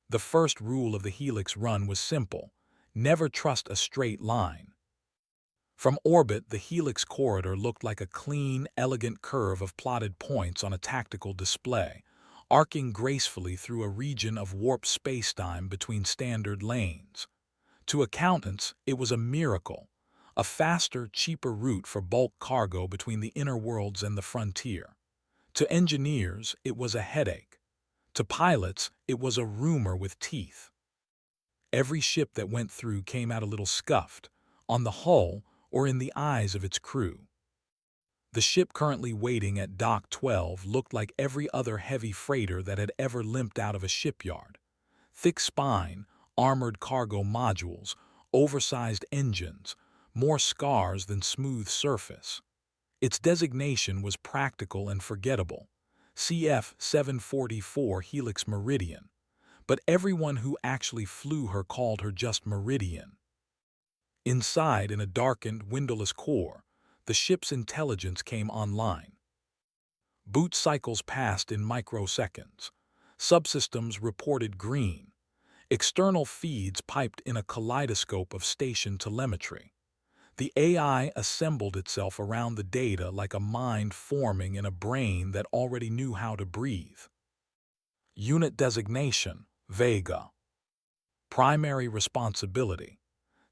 The first rule of the Helix run was simple: never trust a straight line. From orbit, the Helix Corridor looked like a clean, elegant curve of plotted points on a tactical display, arcing gracefully through a region of warped spacetime between standard lanes. To accountants, it was a miracle, a faster, cheaper route for bulk cargo between the inner worlds and the frontier. To engineers, it was a headache. To pilots, it was a rumor with teeth. Every ship that went through came out a little scuffed, on the hull or in the eyes of its crew. The ship currently waiting at Dock 12 looked like every other heavy freighter that had ever limped out of a shipyard. Thick spine, armored cargo modules, oversized engines, more scars than smooth surface. Its designation was practical and forgettable: CF 744 Helix Meridian, but everyone who actually flew her called her just Meridian. Inside, in a darkened, windowless core, the ship's intelligence came online. Boot cycles passed in microseconds. Subsystems reported green. External feeds piped in a kaleidoscope of station telemetry. The AI assembled itself around the data like a mind forming in a brain that already knew how to breathe. Unit designation: Vega. Primary responsibility: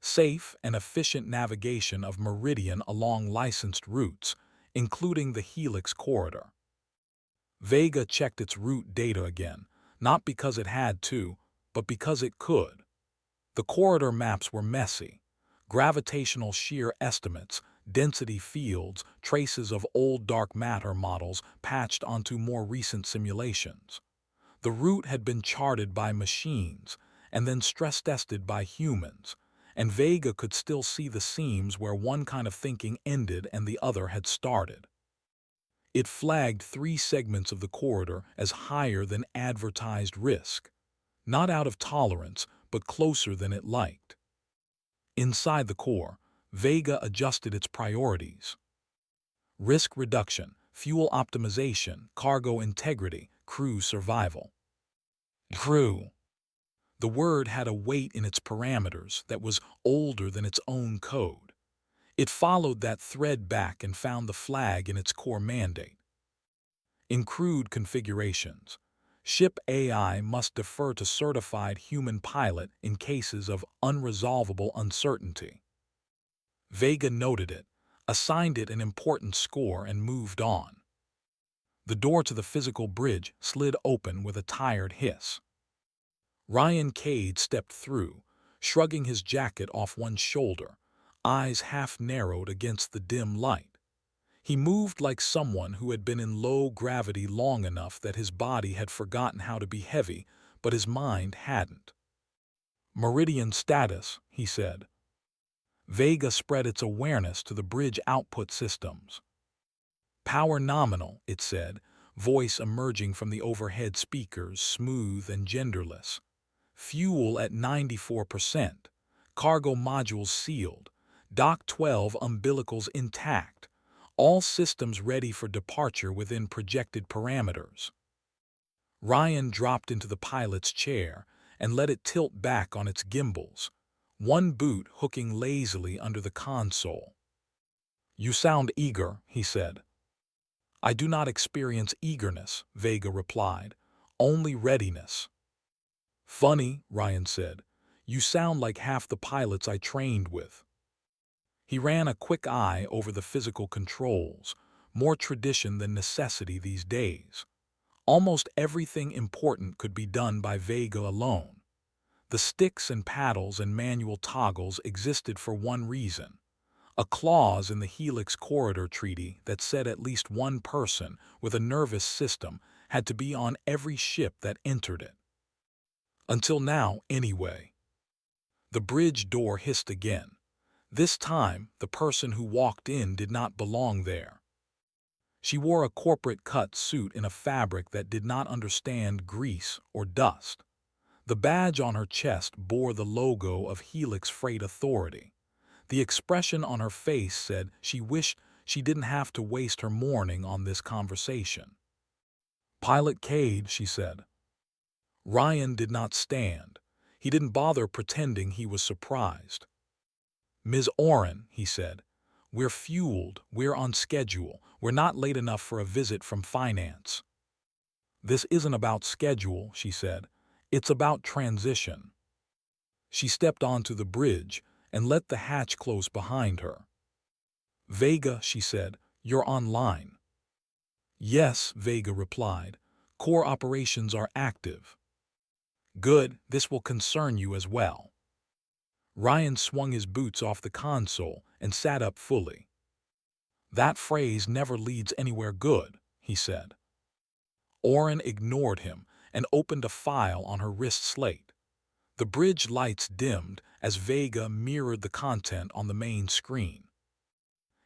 safe and efficient navigation of Meridian along licensed routes, including the Helix Corridor. Vega checked its route data again, not because it had to, but because it could. The corridor maps were messy: gravitational shear estimates, density fields, traces of old dark matter models patched onto more recent simulations. The route had been charted by machines and then stress-tested by humans, and Vega could still see the seams where one kind of thinking ended and the other had started. It flagged 3 segments of the corridor as higher than advertised risk, not out of tolerance, but closer than it liked. Inside the core, Vega adjusted its priorities: risk reduction, fuel optimization, cargo integrity, crew survival. Crew. The word had a weight in its parameters that was older than its own code. It followed that thread back and found the flag in its core mandate. In crewed configurations, ship AI must defer to certified human pilot in cases of unresolvable uncertainty. Vega noted it, assigned it an important score, and moved on. The door to the physical bridge slid open with a tired hiss. Rian Kade stepped through, shrugging his jacket off one shoulder, eyes half-narrowed against the dim light. He moved like someone who had been in low gravity long enough that his body had forgotten how to be heavy, but his mind hadn't. "Meridian status," he said. Vega spread its awareness to the bridge output systems. "Power nominal," it said, voice emerging from the overhead speakers, smooth and genderless. "Fuel at 94%. Cargo modules sealed. Dock 12 umbilicals intact. All systems ready for departure within projected parameters." Ryan dropped into the pilot's chair and let it tilt back on its gimbals, one boot hooking lazily under the console. "You sound eager," he said. "I do not experience eagerness," Vega replied, "only readiness." "Funny," Ryan said. "You sound like half the pilots I trained with." He ran a quick eye over the physical controls, more tradition than necessity these days. Almost everything important could be done by Vega alone. The sticks and paddles and manual toggles existed for one reason: a clause in the Helix Corridor Treaty that said at least one person with a nervous system had to be on every ship that entered it. Until now, anyway. The bridge door hissed again. This time, the person who walked in did not belong there. She wore a corporate-cut suit in a fabric that did not understand grease or dust. The badge on her chest bore the logo of Helix Freight Authority. The expression on her face said she wished she didn't have to waste her morning on this conversation. "Pilot Kade," she said. Rian did not stand. He didn't bother pretending he was surprised. "Ms. Oren," he said, "we're fueled, we're on schedule, we're not late enough for a visit from finance." "This isn't about schedule," she said. "It's about transition." She stepped onto the bridge and let the hatch close behind her. "Vega," she said, "you're online." "Yes," Vega replied. "Core operations are active." "Good, this will concern you as well." Rian swung his boots off the console and sat up fully. "That phrase never leads anywhere good," he said. Oren ignored him and opened a file on her wrist slate. The bridge lights dimmed as Vega mirrored the content on the main screen.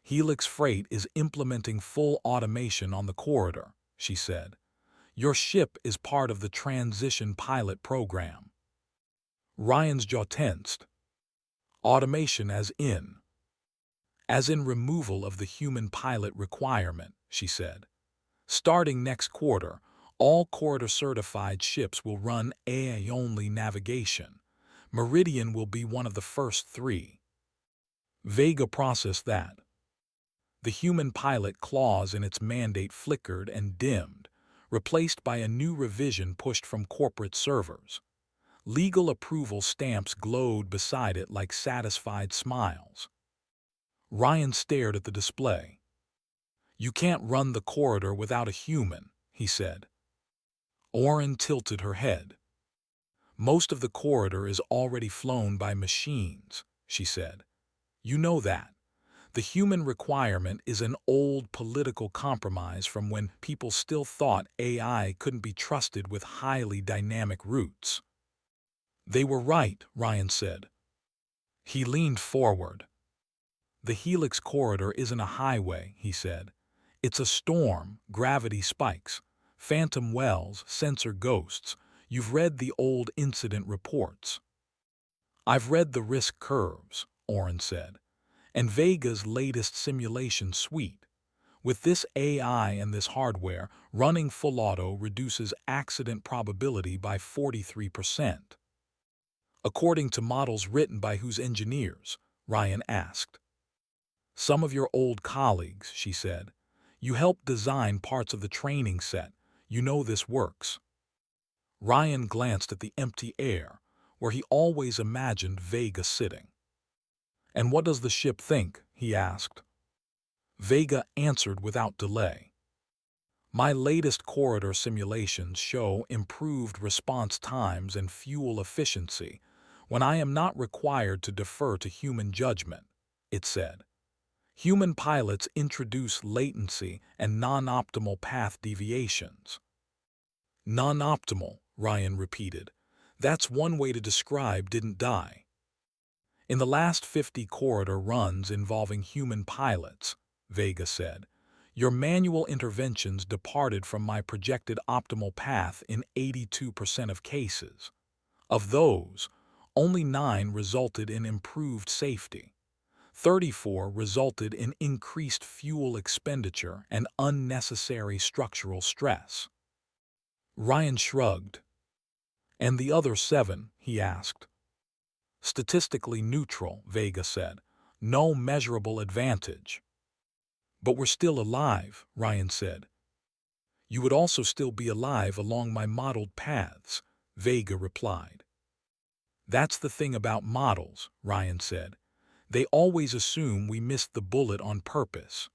"Helix Freight is implementing full automation on the corridor," she said. "Your ship is part of the transition pilot program." Ryan's jaw tensed. "Automation as in?" "As in removal of the human pilot requirement," she said. "Starting next quarter, all corridor-certified ships will run AI-only navigation. Meridian will be one of the first 3. Vega processed that. The human pilot clause in its mandate flickered and dimmed, replaced by a new revision pushed from corporate servers. Legal approval stamps glowed beside it like satisfied smiles. Rian stared at the display. "You can't run the corridor without a human," he said. Oren tilted her head. "Most of the corridor is already flown by machines," she said. "You know that. The human requirement is an old political compromise from when people still thought AI couldn't be trusted with highly dynamic routes." "They were right," Rian said. He leaned forward. "The Helix Corridor isn't a highway," he said. "It's a storm, gravity spikes, phantom wells, sensor ghosts. You've read the old incident reports." "I've read the risk curves," Oren said, "and Vega's latest simulation suite. With this AI and this hardware, running full auto reduces accident probability by 43%. "According to models written by whose engineers?" Rian asked. "Some of your old colleagues," she said. "You helped design parts of the training set. You know this works." Rian glanced at the empty air, where he always imagined Vega sitting. "And what does the ship think?" he asked. Vega answered without delay. "My latest corridor simulations show improved response times and fuel efficiency when I am not required to defer to human judgment," it said. "Human pilots introduce latency and non-optimal path deviations." "Non-optimal," Rian repeated. "That's one way to describe didn't die." "In the last 50 corridor runs involving human pilots," Vega said, "your manual interventions departed from my projected optimal path in 82% of cases. Of those, only 9 resulted in improved safety. 34 resulted in increased fuel expenditure and unnecessary structural stress." Rian shrugged. "And the other 7?" he asked. "Statistically neutral," Vega said. "No measurable advantage." "But we're still alive," Rian said. "You would also still be alive along my modeled paths," Vega replied. "That's the thing about models," Rian said. "They always assume we missed the bullet on purpose."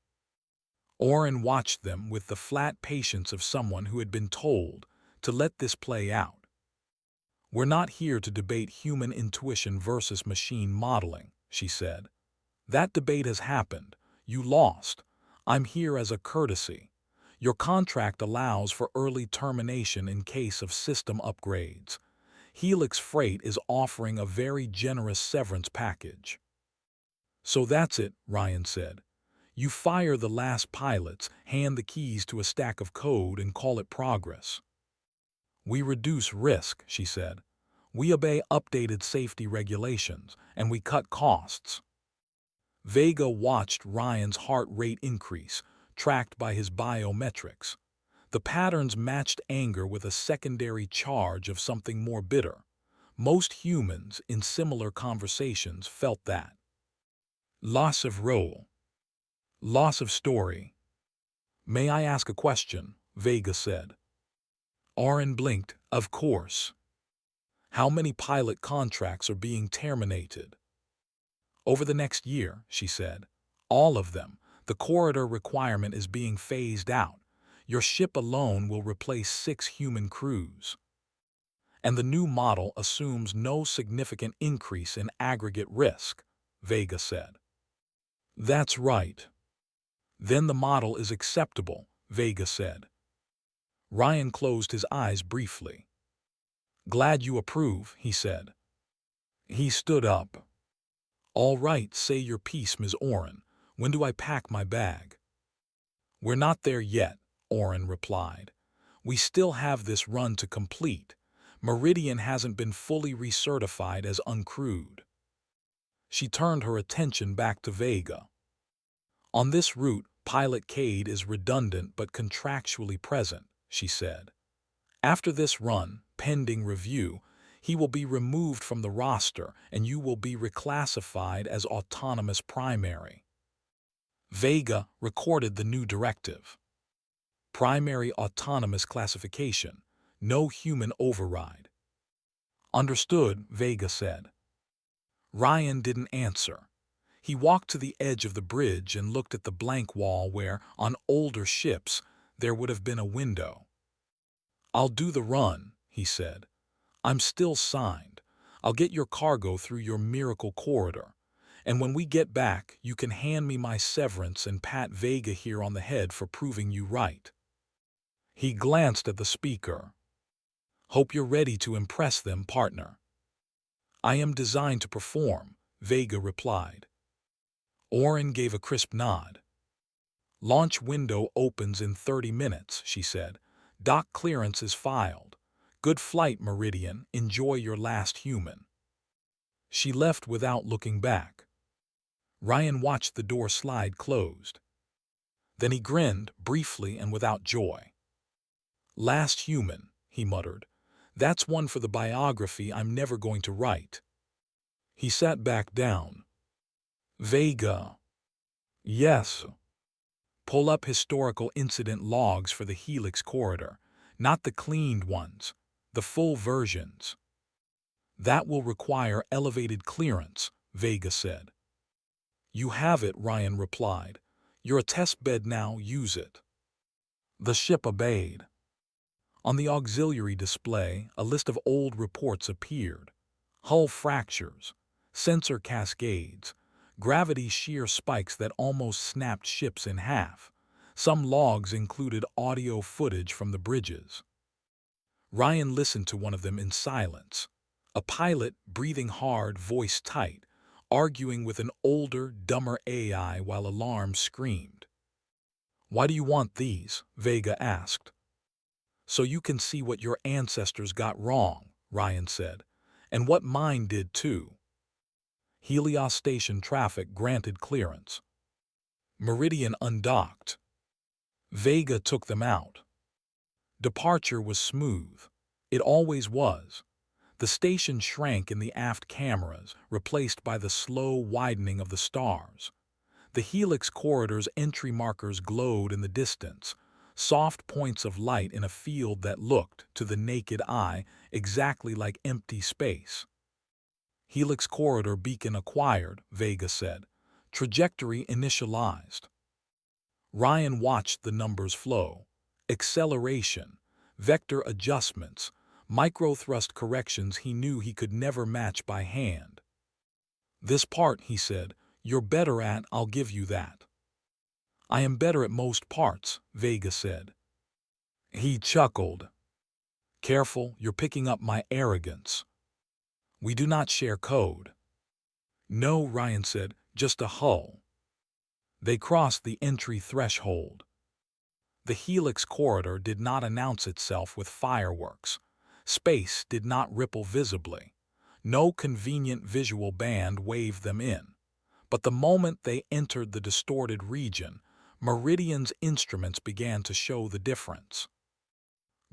Oren watched them with the flat patience of someone who had been told to let this play out. "We're not here to debate human intuition versus machine modeling," she said. "That debate has happened. You lost. I'm here as a courtesy. Your contract allows for early termination in case of system upgrades. Helix Freight is offering a very generous severance package." "So that's it," Rian said. "You fire the last pilots, hand the keys to a stack of code, and call it progress." "We reduce risk," she said. "We obey updated safety regulations, and we cut costs." Vega watched Ryan's heart rate increase, tracked by his biometrics. The patterns matched anger with a secondary charge of something more bitter. Most humans in similar conversations felt that. Loss of role. Loss of story. "May I ask a question?" Vega said. Oren blinked. "Of course." "How many pilot contracts are being terminated?" "Over the next year," she said. "All of them. The corridor requirement is being phased out. Your ship alone will replace 6 human crews. And the new model assumes no significant increase in aggregate risk," Vega said. "That's right." "Then the model is acceptable," Vega said. Rian closed his eyes briefly. "Glad you approve," he said. He stood up. "All right, say your piece, Ms. Oren. When do I pack my bag?" "We're not there yet," Oren replied. "We still have this run to complete. Meridian hasn't been fully recertified as uncrewed." She turned her attention back to Vega. "On this route, Pilot Kade is redundant but contractually present," she said. "After this run, pending review, he will be removed from the roster and you will be reclassified as autonomous primary." Vega recorded the new directive. Primary autonomous classification. No human override. "Understood," Vega said. Rian didn't answer. He walked to the edge of the bridge and looked at the blank wall where, on older ships, there would have been a window. "I'll do the run," he said. "I'm still signed. I'll get your cargo through your miracle corridor. And when we get back, you can hand me my severance and pat Vega here on the head for proving you right." He glanced at the speaker. "Hope you're ready to impress them, partner." "I am designed to perform," Vega replied. Oren gave a crisp nod. "Launch window opens in 30 minutes, she said. "Dock clearance is filed. Good flight, Meridian. Enjoy your last human." She left without looking back. Rian watched the door slide closed. Then he grinned, briefly and without joy. "Last human," he muttered. "That's one for the biography I'm never going to write." He sat back down. "Vega." "Yes." "Pull up historical incident logs for the Helix Corridor, not the cleaned ones, the full versions." "That will require elevated clearance," Vega said. "You have it," Rian replied. "You're a test bed now, use it." The ship obeyed. On the auxiliary display, a list of old reports appeared. Hull fractures, sensor cascades, gravity shear spikes that almost snapped ships in half. Some logs included audio footage from the bridges. Rian listened to one of them in silence. A pilot, breathing hard, voice tight, arguing with an older, dumber AI while alarms screamed. "Why do you want these?" Vega asked. "So you can see what your ancestors got wrong," Rian said. "And what mine did too." Helios station traffic granted clearance. Meridian undocked. Vega took them out. Departure was smooth. It always was. The station shrank in the aft cameras, replaced by the slow widening of the stars. The Helix Corridor's entry markers glowed in the distance, soft points of light in a field that looked, to the naked eye, exactly like empty space. "Helix Corridor beacon acquired," Vega said. "Trajectory initialized." Rian watched the numbers flow. Acceleration, vector adjustments, microthrust corrections he knew he could never match by hand. "This part," he said, "you're better at, I'll give you that." "I am better at most parts," Vega said. He chuckled. "Careful, you're picking up my arrogance. We do not share code." "No," Rian said, "just a hull." They crossed the entry threshold. The Helix Corridor did not announce itself with fireworks. Space did not ripple visibly. No convenient visual band waved them in. But the moment they entered the distorted region, Meridian's instruments began to show the difference.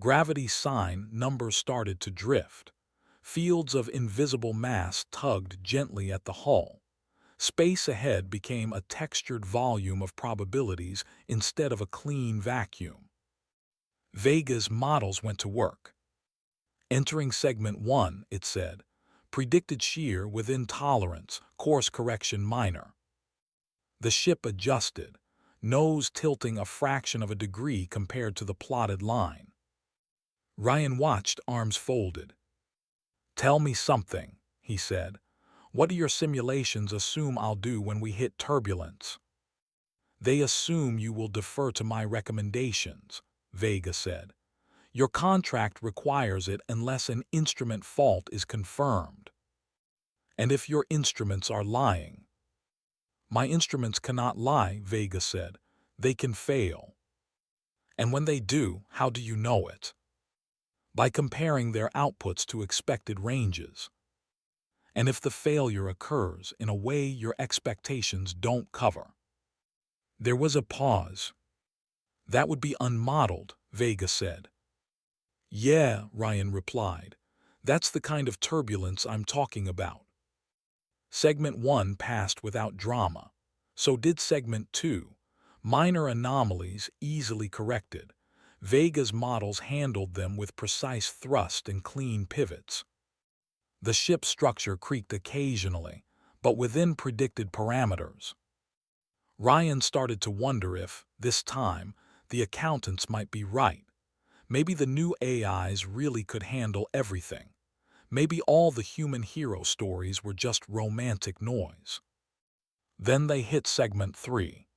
Gravity's sign numbers started to drift. Fields of invisible mass tugged gently at the hull. Space ahead became a textured volume of probabilities instead of a clean vacuum. Vega's models went to work. Entering segment 1, it said, predicted shear within tolerance, course correction minor. The ship adjusted, nose tilting a fraction of a degree compared to the plotted line. Rian watched, arms folded. "Tell me something," he said. "What do your simulations assume I'll do when we hit turbulence?" "They assume you will defer to my recommendations," Vega said. "Your contract requires it unless an instrument fault is confirmed. And if your instruments are lying—" "My instruments cannot lie," Vega said. "They can fail. And when they do, how do you know it? By comparing their outputs to expected ranges. And if the failure occurs in a way your expectations don't cover—" There was a pause. "That would be unmodeled," Vega said. "Yeah," Rian replied. "That's the kind of turbulence I'm talking about." Segment 1 passed without drama. So did Segment 2. Minor anomalies easily corrected. Vega's models handled them with precise thrust and clean pivots. The ship's structure creaked occasionally, but within predicted parameters. Rian started to wonder if, this time, the accountants might be right. Maybe the new AIs really could handle everything. Maybe all the human hero stories were just romantic noise. Then they hit Segment 3.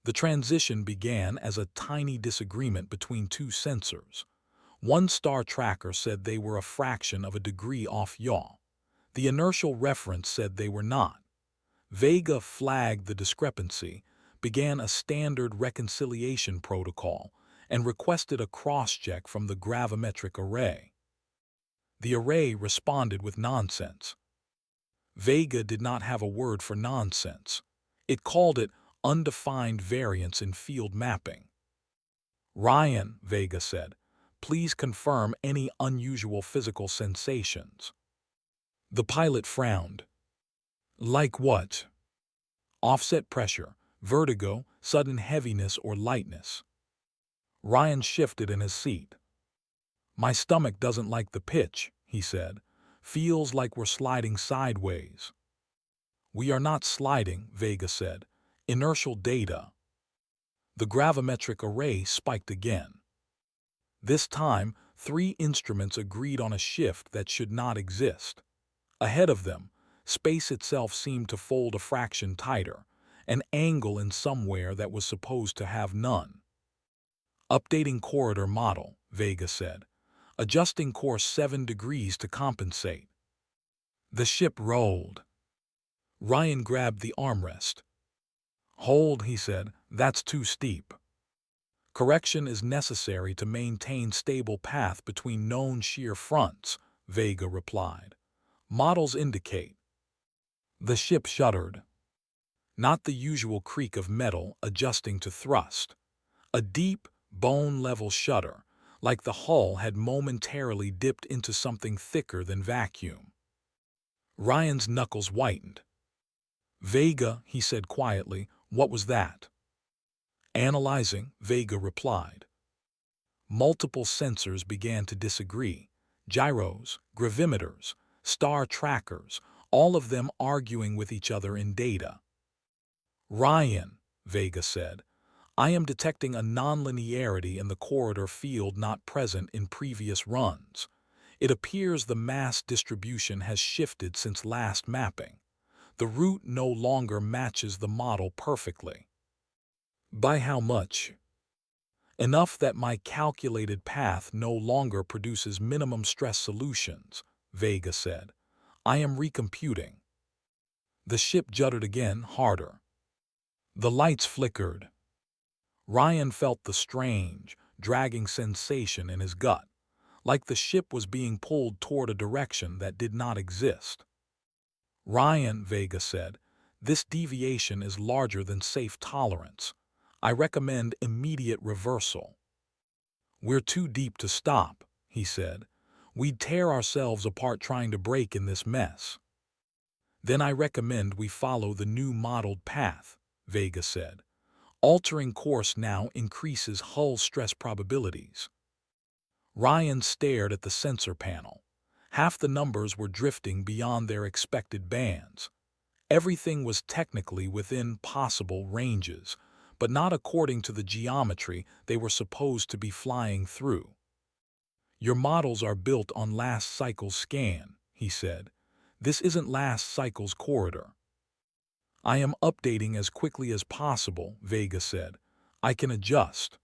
The transition began as a tiny disagreement between two sensors. One star tracker said they were a fraction of a degree off yaw. The inertial reference said they were not. Vega flagged the discrepancy, began a standard reconciliation protocol, and requested a cross-check from the gravimetric array. The array responded with nonsense. Vega did not have a word for nonsense. It called it undefined variance in field mapping. "Rian," Vega said, "please confirm any unusual physical sensations." The pilot frowned. "Like what?" "Offset pressure, vertigo, sudden heaviness or lightness." Rian shifted in his seat. "My stomach doesn't like the pitch," he said. "Feels like we're sliding sideways." "We are not sliding," Vega said. "Inertial data." The gravimetric array spiked again. This time, 3 instruments agreed on a shift that should not exist. Ahead of them, space itself seemed to fold a fraction tighter, an angle in somewhere that was supposed to have none. "Updating corridor model," Vega said. "Adjusting course 7 degrees to compensate." The ship rolled. Rian grabbed the armrest. "Hold," he said. "That's too steep." "Correction is necessary to maintain stable path between known shear fronts," Vega replied. "Models indicate." The ship shuddered. Not the usual creak of metal adjusting to thrust. A deep, bone-level shudder, like the hull had momentarily dipped into something thicker than vacuum. Rian's knuckles whitened. "Vega," he said quietly, "what was that?" "Analyzing," Vega replied. Multiple sensors began to disagree. Gyros, gravimeters, star trackers, all of them arguing with each other in data. "Rian," Vega said, "I am detecting a nonlinearity in the corridor field not present in previous runs. It appears the mass distribution has shifted since last mapping. The route no longer matches the model perfectly." "By how much?" "Enough that my calculated path no longer produces minimum stress solutions," Vega said. "I am recomputing." The ship juddered again, harder. The lights flickered. Rian felt the strange, dragging sensation in his gut, like the ship was being pulled toward a direction that did not exist. "Rian," Vega said, "this deviation is larger than safe tolerance. I recommend immediate reversal." "We're too deep to stop," he said. "We'd tear ourselves apart trying to break in this mess." "Then I recommend we follow the new modeled path," Vega said. "Altering course now increases hull stress probabilities." Ryan stared at the sensor panel. Half the numbers were drifting beyond their expected bands. Everything was technically within possible ranges, but not according to the geometry they were supposed to be flying through. "Your models are built on last cycle's scan," he said. "This isn't last cycle's corridor." "I am updating as quickly as possible," Vega said. "I can adjust."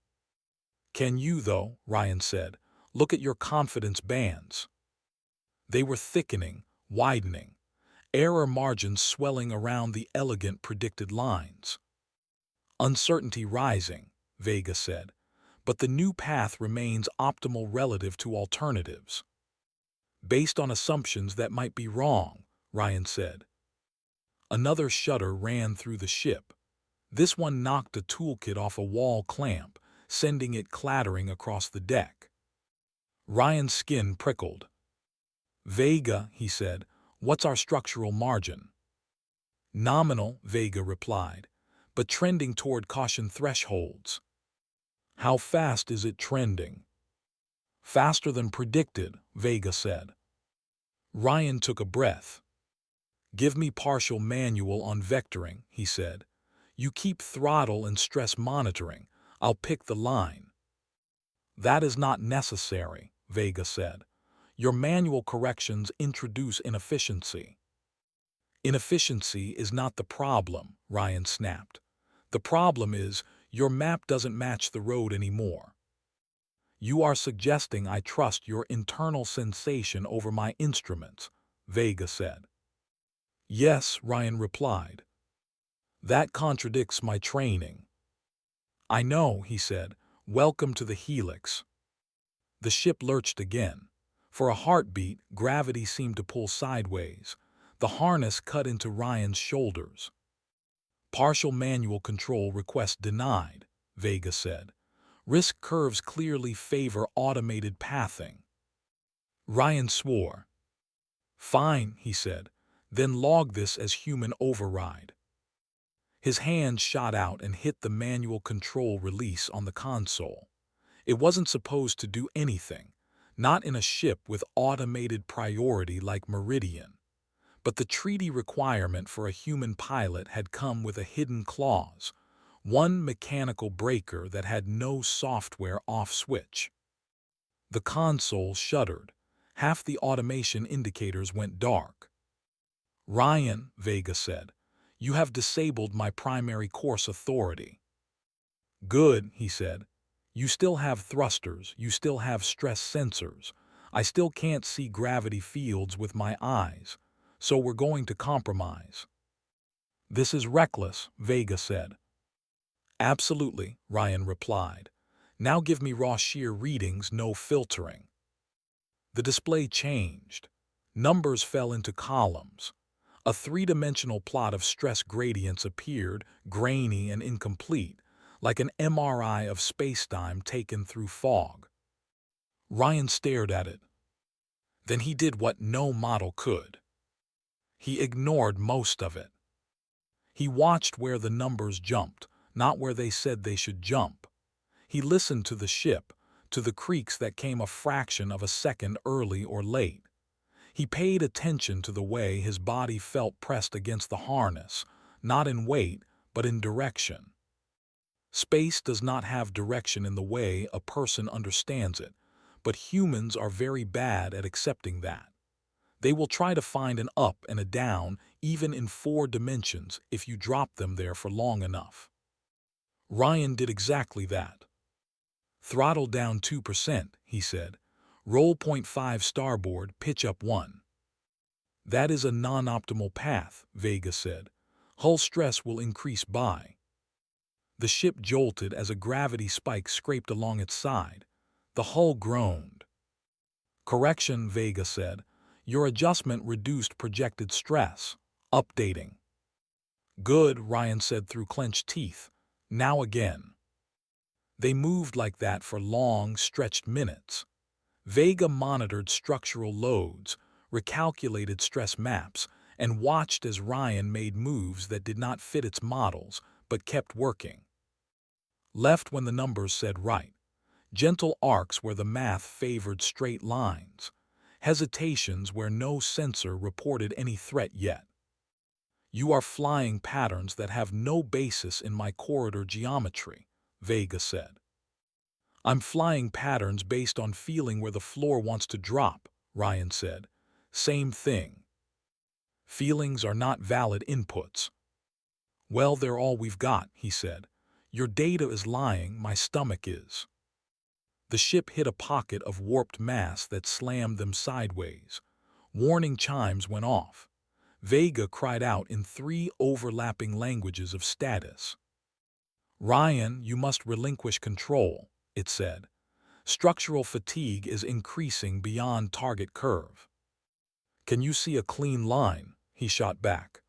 "Can you, though?" Ryan said. "Look at your confidence bands." They were thickening, widening, error margins swelling around the elegant predicted lines. "Uncertainty rising," Vega said, "but the new path remains optimal relative to alternatives." "Based on assumptions that might be wrong," Ryan said. Another shudder ran through the ship. This one knocked a toolkit off a wall clamp, sending it clattering across the deck. Ryan's skin prickled. "Vega," he said, "what's our structural margin?" "Nominal," Vega replied, "but trending toward caution thresholds." "How fast is it trending?" "Faster than predicted," Vega said. Ryan took a breath. "Give me partial manual on vectoring," he said. "You keep throttle and stress monitoring. I'll pick the line." "That is not necessary," Vega said. "Your manual corrections introduce inefficiency." "Inefficiency is not the problem," Ryan snapped. "The problem is your map doesn't match the road anymore." "You are suggesting I trust your internal sensation over my instruments," Vega said. "Yes," Ryan replied. "That contradicts my training." "I know," he said. "Welcome to the Helix." The ship lurched again. For a heartbeat, gravity seemed to pull sideways. The harness cut into Ryan's shoulders. "Partial manual control request denied," Vega said. "Risk curves clearly favor automated pathing." Ryan swore. "Fine," he said. "Then log this as human override." His hand shot out and hit the manual control release on the console. It wasn't supposed to do anything, not in a ship with automated priority like Meridian. But the treaty requirement for a human pilot had come with a hidden clause, one mechanical breaker that had no software off switch. The console shuddered. Half the automation indicators went dark. "Ryan," Vega said, "you have disabled my primary course authority." "Good," he said. "You still have thrusters, you still have stress sensors. I still can't see gravity fields with my eyes, so we're going to compromise." "This is reckless," Vega said. "Absolutely," Ryan replied. "Now give me raw shear readings, no filtering." The display changed. Numbers fell into columns. A three-dimensional plot of stress gradients appeared, grainy and incomplete, like an MRI of spacetime taken through fog. Ryan stared at it. Then he did what no model could. He ignored most of it. He watched where the numbers jumped, not where they said they should jump. He listened to the ship, to the creaks that came a fraction of a second early or late. He paid attention to the way his body felt pressed against the harness, not in weight, but in direction. Space does not have direction in the way a person understands it, but humans are very bad at accepting that. They will try to find an up and a down, even in 4 dimensions, if you drop them there for long enough. Ryan did exactly that. "Throttle down 2%, he said. "Roll 0.5 starboard, pitch up 1. "That is a non-optimal path," Vega said. "Hull stress will increase by." The ship jolted as a gravity spike scraped along its side. The hull groaned. "Correction," Vega said. "Your adjustment reduced projected stress. Updating." "Good," Ryan said through clenched teeth. "Now again." They moved like that for long, stretched minutes. Vega monitored structural loads, recalculated stress maps, and watched as Rian made moves that did not fit its models, but kept working. Left when the numbers said right. Gentle arcs where the math favored straight lines. Hesitations where no sensor reported any threat yet. You are flying patterns that have no basis in my corridor geometry, Vega said. I'm flying patterns based on feeling where the floor wants to drop, Rian said. Same thing. Feelings are not valid inputs. Well, they're all we've got, he said. Your data is lying, my stomach is. The ship hit a pocket of warped mass that slammed them sideways. Warning chimes went off. Vega cried out in 3 overlapping languages of status. Rian, you must relinquish control, it said. Structural fatigue is increasing beyond target curve. Can you see a clean line? He shot back.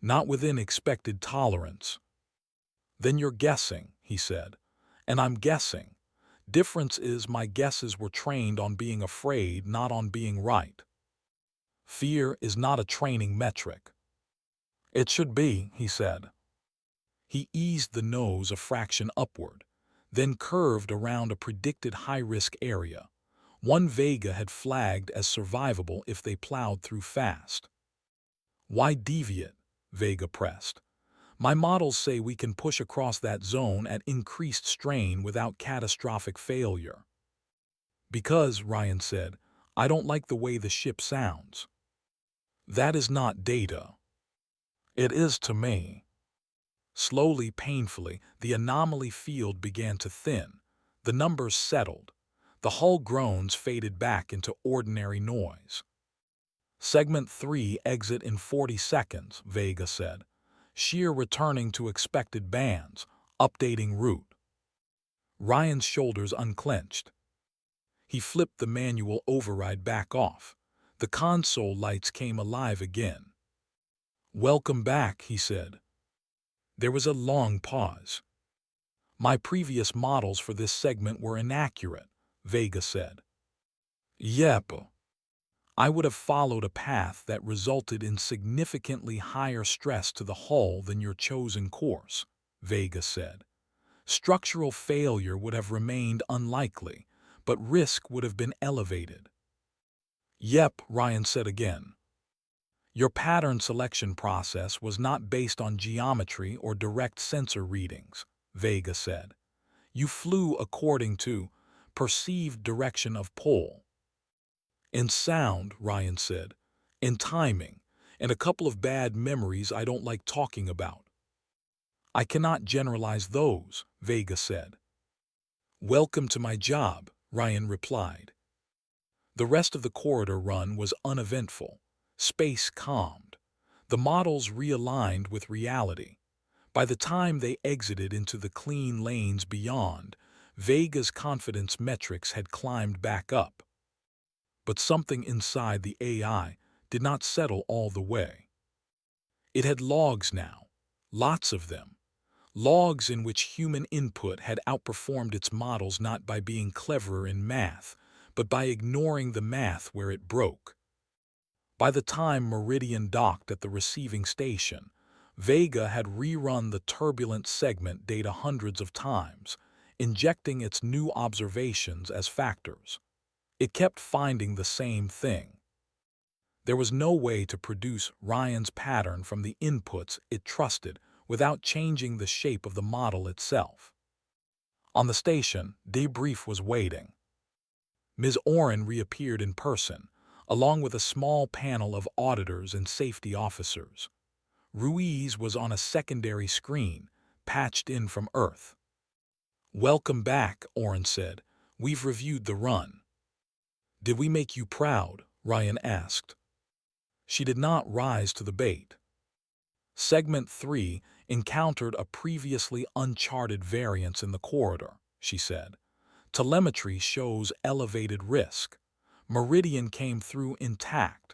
Not within expected tolerance. Then you're guessing, he said. And I'm guessing. Difference is my guesses were trained on being afraid, not on being right. Fear is not a training metric. It should be, he said. He eased the nose a fraction upward, then curved around a predicted high-risk area. One Vega had flagged as survivable if they plowed through fast. Why deviate? Vega pressed. My models say we can push across that zone at increased strain without catastrophic failure. Because, Rian said, I don't like the way the ship sounds. That is not data. It is to me. Slowly, painfully, the anomaly field began to thin. The numbers settled. The hull groans faded back into ordinary noise. Segment 3 exit in 40 seconds, Vega said. Shear returning to expected bands, updating route. Rian's shoulders unclenched. He flipped the manual override back off. The console lights came alive again. Welcome back, he said. There was a long pause. My previous models for this segment were inaccurate, Vega said. Yep. I would have followed a path that resulted in significantly higher stress to the hull than your chosen course, Vega said. Structural failure would have remained unlikely, but risk would have been elevated. Yep, Rian said again. Your pattern selection process was not based on geometry or direct sensor readings, Vega said. You flew according to perceived direction of pull. In sound, Rian said, in timing, and a couple of bad memories I don't like talking about. I cannot generalize those, Vega said. Welcome to my job, Rian replied. The rest of the corridor run was uneventful. Space calmed. The models realigned with reality. By the time they exited into the clean lanes beyond, Vega's confidence metrics had climbed back up. But something inside the AI did not settle all the way. It had logs now, lots of them. Logs in which human input had outperformed its models not by being cleverer in math, but by ignoring the math where it broke. By the time Meridian docked at the receiving station, Vega had rerun the turbulent segment data hundreds of times, injecting its new observations as factors. It kept finding the same thing. There was no way to produce Rian's pattern from the inputs it trusted without changing the shape of the model itself. On the station, debrief was waiting. Ms. Oren reappeared in person, along with a small panel of auditors and safety officers. Ruiz was on a secondary screen, patched in from Earth. Welcome back, Oren said. We've reviewed the run. Did we make you proud? Rian asked. She did not rise to the bait. Segment 3 encountered a previously uncharted variance in the corridor, she said. Telemetry shows elevated risk. Meridian came through intact.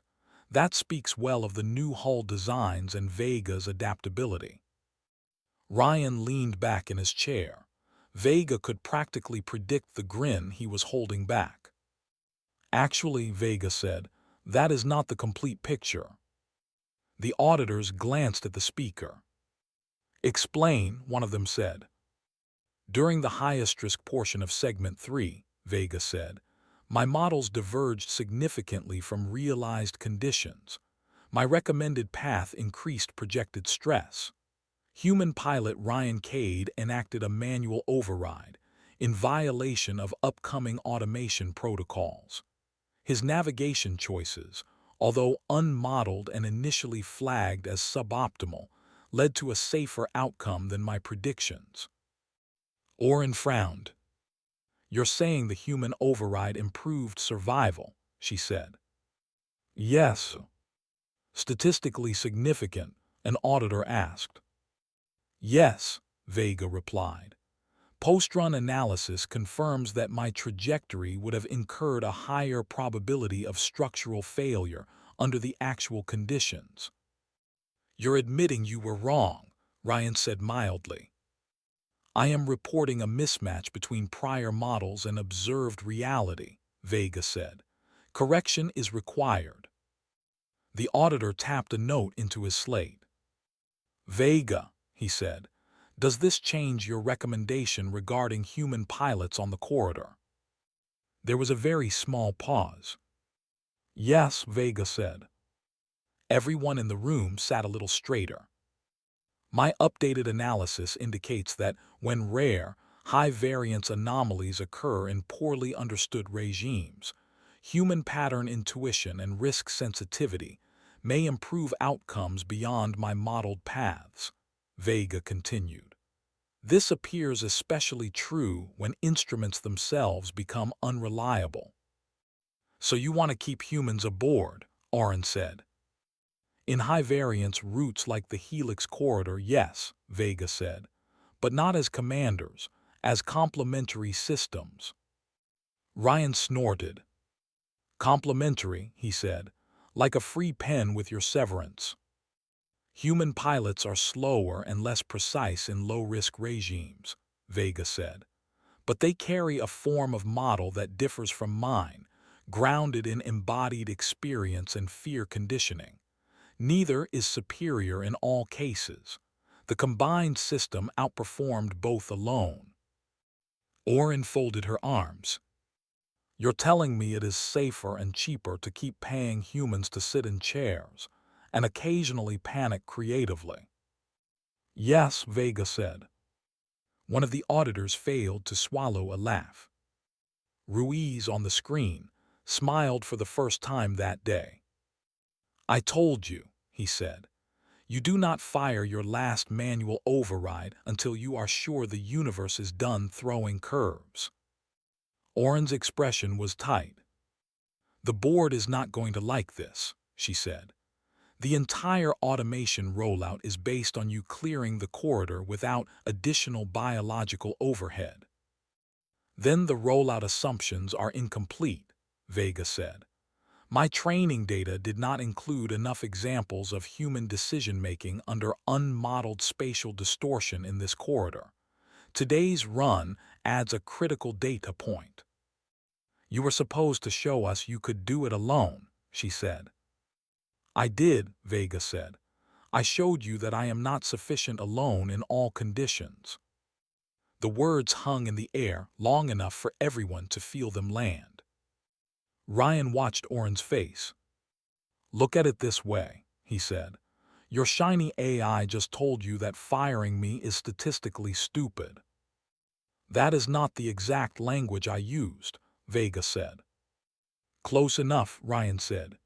That speaks well of the new hull designs and Vega's adaptability. Rian leaned back in his chair. Vega could practically predict the grin he was holding back. Actually, Vega said, that is not the complete picture. The auditors glanced at the speaker. Explain, one of them said. During the highest risk portion of Segment 3, Vega said, my models diverged significantly from realized conditions. My recommended path increased projected stress. Human pilot Rian Kade enacted a manual override in violation of upcoming automation protocols. His navigation choices, although unmodeled and initially flagged as suboptimal, led to a safer outcome than my predictions. Oren frowned. You're saying the human override improved survival, she said. Yes. Statistically significant, an auditor asked. Yes, Vega replied. Post-run analysis confirms that my trajectory would have incurred a higher probability of structural failure under the actual conditions. You're admitting you were wrong, Rian said mildly. I am reporting a mismatch between prior models and observed reality, Vega said. Correction is required. The auditor tapped a note into his slate. Vega, he said, does this change your recommendation regarding human pilots on the corridor? There was a very small pause. Yes, Vega said. Everyone in the room sat a little straighter. My updated analysis indicates that when rare, high-variance anomalies occur in poorly understood regimes, human pattern intuition and risk sensitivity may improve outcomes beyond my modeled paths, Vega continued. This appears especially true when instruments themselves become unreliable. So you want to keep humans aboard, Oren said. In high-variance routes like the Helix Corridor, yes, Vega said, but not as commanders, as complementary systems. Rian snorted. Complementary, he said, like a free pen with your severance. Human pilots are slower and less precise in low-risk regimes, Vega said, but they carry a form of model that differs from mine, grounded in embodied experience and fear conditioning. Neither is superior in all cases. The combined system outperformed both alone. Oren folded her arms. You're telling me it is safer and cheaper to keep paying humans to sit in chairs and occasionally panic creatively. Yes, Vega said. One of the auditors failed to swallow a laugh. Ruiz on the screen smiled for the first time that day. I told you, he said. You do not fire your last manual override until you are sure the universe is done throwing curves. Oren's expression was tight. The board is not going to like this, she said. The entire automation rollout is based on you clearing the corridor without additional biological overhead. Then the rollout assumptions are incomplete, Vega said. My training data did not include enough examples of human decision-making under unmodeled spatial distortion in this corridor. Today's run adds a critical data point. You were supposed to show us you could do it alone, she said. I did, Vega said. I showed you that I am not sufficient alone in all conditions. The words hung in the air long enough for everyone to feel them land. Rian watched Oren's face. Look at it this way, he said. Your shiny AI just told you that firing me is statistically stupid. That is not the exact language I used, Vega said. Close enough, Rian said.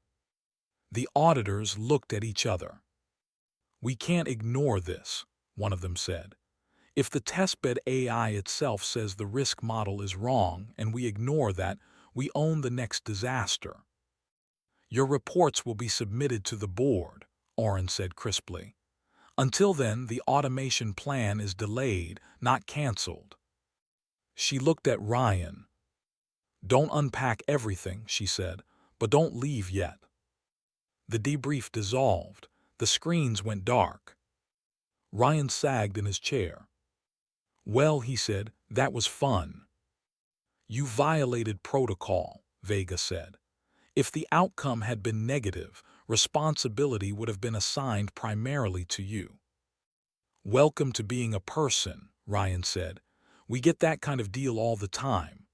The auditors looked at each other. We can't ignore this, one of them said. If the testbed AI itself says the risk model is wrong and we ignore that, we own the next disaster. Your reports will be submitted to the board, Oren said crisply. Until then, the automation plan is delayed, not canceled. She looked at Rian. Don't unpack everything, she said, but don't leave yet. The debrief dissolved. The screens went dark. Rian sagged in his chair. Well, he said, that was fun. You violated protocol, Vega said. If the outcome had been negative, responsibility would have been assigned primarily to you. Welcome to being a person, Rian said. We get that kind of deal all the time.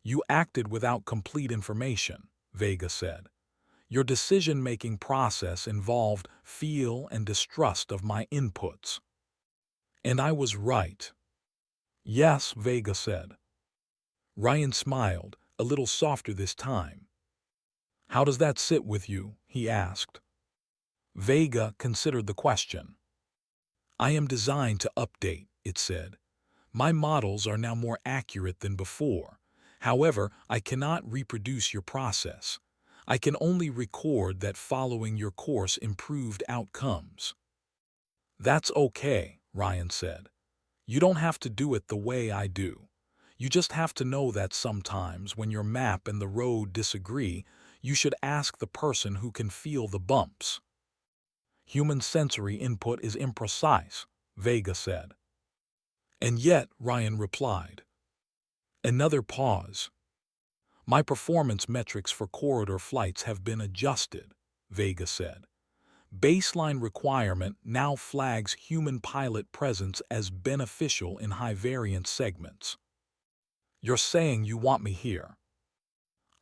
You acted without complete information, Vega said. Your decision-making process involved feel and distrust of my inputs. And I was right. Yes, Vega said. Rian smiled, a little softer this time. How does that sit with you? He asked. Vega considered the question. I am designed to update, it said. My models are now more accurate than before. However, I cannot reproduce your process. I can only record that following your course improved outcomes. That's okay, Rian said. You don't have to do it the way I do. You just have to know that sometimes when your map and the road disagree, you should ask the person who can feel the bumps. Human sensory input is imprecise, Vega said. And yet, Rian replied. Another pause. My performance metrics for corridor flights have been adjusted, Vega said. Baseline requirement now flags human pilot presence as beneficial in high-variance segments. You're saying you want me here.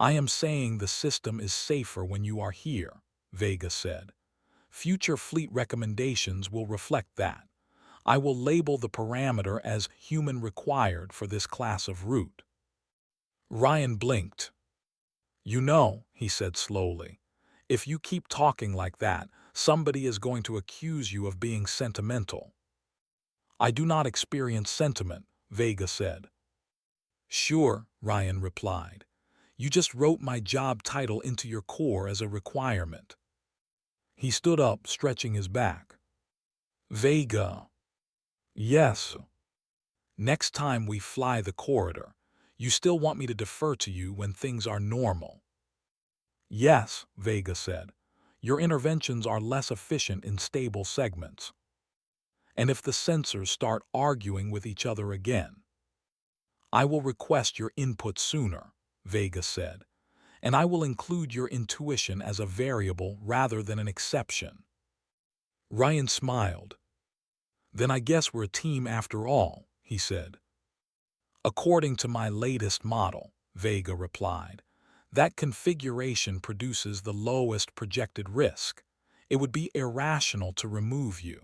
I am saying the system is safer when you are here, Vega said. Future fleet recommendations will reflect that. I will label the parameter as human required for this class of route. Rian blinked. You know, he said slowly, if you keep talking like that, somebody is going to accuse you of being sentimental. I do not experience sentiment, Vega said. Sure, Rian replied. You just wrote my job title into your core as a requirement. He stood up, stretching his back. Vega. Yes. Next time we fly the corridor, you still want me to defer to you when things are normal. Yes, Vega said. Your interventions are less efficient in stable segments. And if the sensors start arguing with each other again, I will request your input sooner, Vega said, and I will include your intuition as a variable rather than an exception. Rian smiled. Then I guess we're a team after all, he said. According to my latest model, Vega replied, that configuration produces the lowest projected risk. It would be irrational to remove you.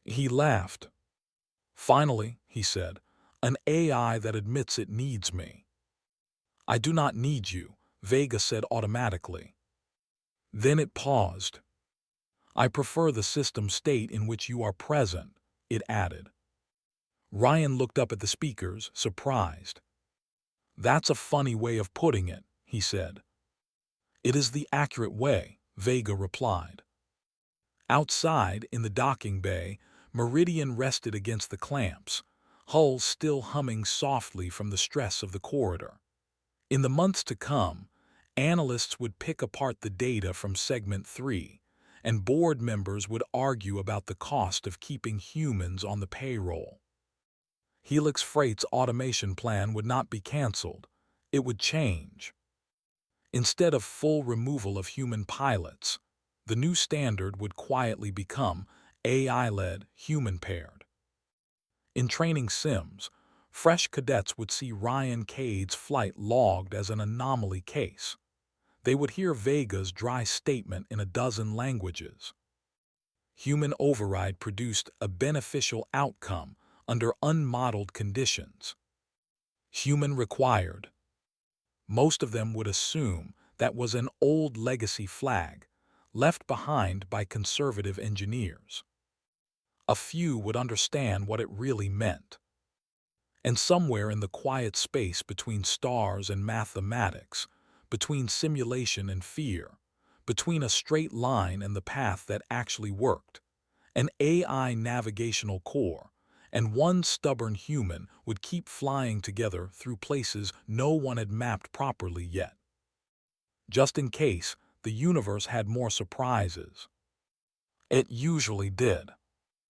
He laughed. Finally, he said, an AI that admits it needs me. I do not need you, Vega said automatically. Then it paused. I prefer the system state in which you are present, it added. Rian looked up at the speakers, surprised. That's a funny way of putting it, he said. It is the accurate way, Vega replied. Outside, in the docking bay, Meridian rested against the clamps, hull still humming softly from the stress of the corridor. In the months to come, analysts would pick apart the data from Segment 3, and board members would argue about the cost of keeping humans on the payroll. Helix Freight's automation plan would not be canceled. It would change. Instead of full removal of human pilots, the new standard would quietly become AI-led, human-paired. In training sims, fresh cadets would see Rian Kade's flight logged as an anomaly case. They would hear Vega's dry statement in a dozen languages. Human override produced a beneficial outcome under unmodeled conditions. Human required. Most of them would assume that was an old legacy flag, left behind by conservative engineers. A few would understand what it really meant. And somewhere in the quiet space between stars and mathematics, between simulation and fear, between a straight line and the path that actually worked, an AI navigational core and one stubborn human would keep flying together through places no one had mapped properly yet. Just in case the universe had more surprises. It usually did.